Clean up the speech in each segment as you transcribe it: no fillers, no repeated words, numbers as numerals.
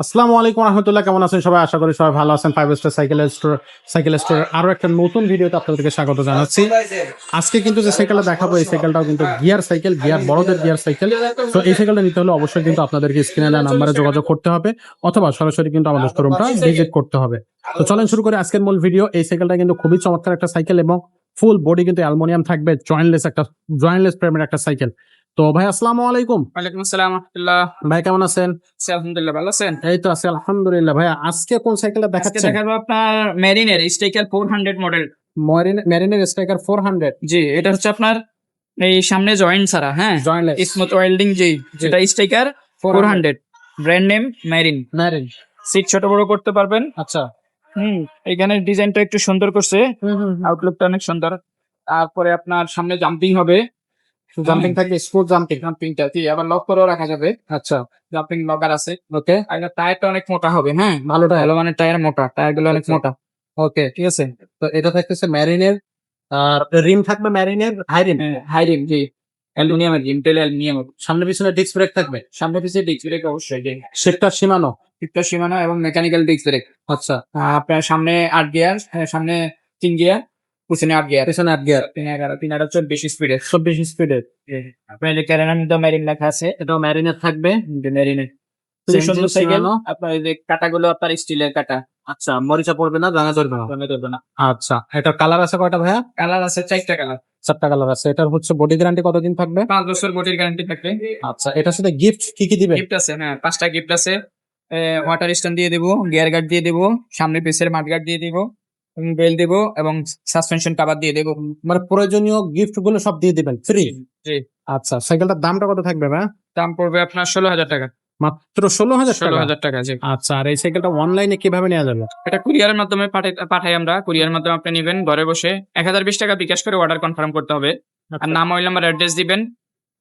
আসসালামু আলাইকুম রহমতুল্লাহ, কেমন আছেন সবাই? আশা করি সবাই ভালো আছেন। 5 স্টার সাইকেল স্টোর আরো একটা নতুন ভিডিওতে আপনাদেরকে স্বাগত জানাচ্ছি। আজকে কিন্তু যে সাইকেলটা দেখাবো, এই সাইকেলটাও কিন্তু গিয়ার সাইকেল, বড়দের গিয়ার সাইকেল। তো এই সাইকেলটা নিতে হলে অবশ্যই কিন্তু আপনাদেরকে স্ক্রিনে দেওয়া নাম্বারে যোগাযোগ করতে হবে, অথবা সরাসরি কিন্তু আমাদের শোরুমটা ভিজিট করতে হবে। তো চলেন শুরু করে আজকের মূল ভিডিও। এই সাইকেলটা কিন্তু খুবই চমৎকার একটা সাইকেল এবং ফুল বডি কিন্তু অ্যালুমিনিয়াম থাকবে, জয়েন্টলেস ফ্রেমের একটা সাইকেল। তো ভাই আসসালামু আলাইকুম। ওয়ালাইকুম আসসালাম রাহমাতুল্লাহ। ভাই কেমন আছেন? আলহামদুলিল্লাহ, ভালো আছেন? এই তো আছি আলহামদুলিল্লাহ। ভাইয়া আজকে কোন সাইকেলটা আজকে দেখাচ্ছেন? দেখাবো আপনার মেরিনের স্ট্রাইকার 400 মডেল। মেরিনের স্ট্রাইকার 400 জি, এটা হচ্ছে আপনার এই সামনে জয়েন্ট ছাড়া, হ্যাঁ, জয়েন্টলেস স্মুথ ওয়েল্ডিং। জি, এটা striker 400, brand name marine. Marine. Seat ছোট বড় করতে পারবেন। আচ্ছা। এখানে ডিজাইনটা একটু সুন্দর করছে, আউটলুকটা অনেক সুন্দর। তারপরে আপনার সামনে জাম্পিং হবে, জাম্পিং থাকবে, স্পোর্ট জাম্পিং। জাম্পিংটা কি আবার লক করেও রাখা যাবে। আচ্ছা, জাম্পিং লকার আছে। ওকে। আর এটা টায়ারটা অনেক মোটা হবে, হ্যাঁ, ভালো টায়ার। ভালো মানের টায়ার, মোটা টায়ারগুলো অনেক আচ্ছা। মোটা। ওকে, ঠিক আছে। তো এটা থাকতেছে মেরিনের। আর রিম থাকবে মেরিনের হাই রিম। হাই রিম, জি, অ্যালুমিনিয়ামের রিম, তেল অ্যালুমিনিয়াম। সামনে পিছনে ডিস্ক ব্রেক থাকবে। সামনে পিছিয়ে ডিস্ক ব্রেক অবশ্যই, জি। শেপটা সীমানো। ফিফটা সীমানা এবং মেকানিক্যাল ডিস্ক ব্রেক। আচ্ছা, আপনার সামনে 8 গিয়ার, সামনে 3 গিয়ার, পিছনে 8 গিয়ার। পিছনে 8 গিয়ার, 3 হচ্ছে বেশি স্পিডের। 24 স্পিডের। আপনার যে ক্যারেনার মধ্যে মেরিন লেখা আছে, এটাও মেরিনের থাকবে। মেরিনের সুন্দর সাইকেল। আপনার এই যে কাটাগুলো আপনার স্টিলের কাটা, আচ্ছা, মরিচা পড়বে না, রাঙা ধরবে না। রঙে ধরবে না। আচ্ছা, এটার কালার আছে কয়টা ভাইয়া? কালার আছে 4টা কালার। 4টা কালার আছে। এটার হচ্ছে বডি গ্যারান্টি কতদিন থাকবে? 5 বছর বডির গ্যারান্টি থাকবে। আচ্ছা, এটার সাথে গিফট কি কি দিবে? গিফট আছে, হ্যাঁ, 5টা গিফট আছে। ওয়াটার স্ট্যান্ড দিয়ে দেবো, গিয়ার গার্ড দিয়ে দেবো, সামনে পিছের মাড গার্ড দিয়ে দেবো, বেল দেবো এবং সাসপেনশন কভার দিয়ে দেবো। মানে প্রয়োজনীয় গিফট গুলো সব দিয়ে দিবেন ফ্রি। জি। আচ্ছা, সাইকেলটার দামটা কত থাকবে ভাই? দাম পড়বে আপনার 16,000 টাকা। মাত্র 16,000 টাকা। 16,000 টাকা, জি। আচ্ছা, আর এই সাইকেলটা অনলাইনে কিভাবে নেওয়া যাবে? এটা কুরিয়ারের মাধ্যমে পাঠাই আমরা। কুরিয়ার মাধ্যমে আপনি নেবেন ঘরে বসে। 1020 টাকা বিকাশ করে অর্ডার কনফার্ম করতে হবে। আর নাম, মোবাইল নাম্বার, অ্যাড্রেস দিবেন।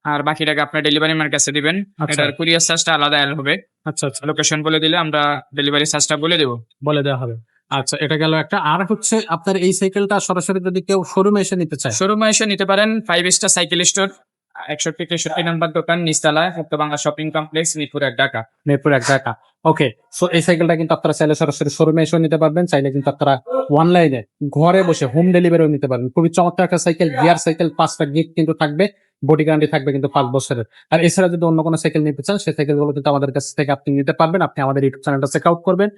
আর বাকি টাকা আপনার ডেলিভারি ম্যানের কাছে দিবেন। আচ্ছা। এটার কুরিয়ার চার্জটা আলাদা অ্যাড হবে। আচ্ছা আচ্ছা, লোকেশন বলে দিলে আমরা ডেলিভারি চার্জটা বলে দেবো। বলে দেওয়া হবে। আচ্ছা, এটা গেল একটা। আর হচ্ছে আপনার এই সাইকেলটা সরাসরি যদি কেউ শোরুমে এসে নিতে চায়? শোরুমে এসে নিতে পারেন। 5 স্টার সাইকেল স্টোর, 61-63 নম্বর দোকান, নিচতলা, সপ্তবাংলা শপিং কমপ্লেক্স, মিরপুর 1, ঢাকা। মিরপুর 1, ঢাকা। ওকে, সো এই সাইকেলটা কিন্তু আপনারা চাইলে সরাসরি শোরুমে এসে নিতে পারবেন, চাইলে কিন্তু আপনারা অনলাইনে ঘরে বসে হোম ডেলিভারিও নিতে পারবেন। খুবই চমৎকার একটা সাইকেল, গিয়ার সাইকেল। 5টা গিফট কিন্তু থাকবে, বডি গ্যারান্টি থাকবে কিন্তু 5 বছরের। আর এছাড়া যদি অন্য কোনো সাইকেল নিতে চান, সেই সাইকেলগুলো কিন্তু আমাদের কাছ থেকে আপনি নিতে পারবেন। আপনি আমাদের ইউটিউব চ্যানেলটা চেক আউট করবেন,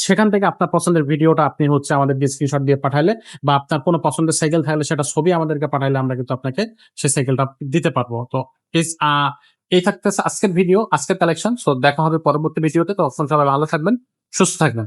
সেখান থেকে আপনার পছন্দের ভিডিওটা আপনি হচ্ছে আমাদের স্ক্রিনশট দিয়ে পাঠালে, বা আপনার কোনো পছন্দের সাইকেল থাকলে সেটা ছবি আমাদেরকে পাঠাইলে আমরা কিন্তু আপনাকে সেই সাইকেলটা দিতে পারবো। তো এই থাকতেছে আজকের ভিডিও, আজকের কালেকশন। সো দেখা হবে পরবর্তী ভিডিওতে। তো সবাই ভালো থাকবেন, সুস্থ থাকবেন।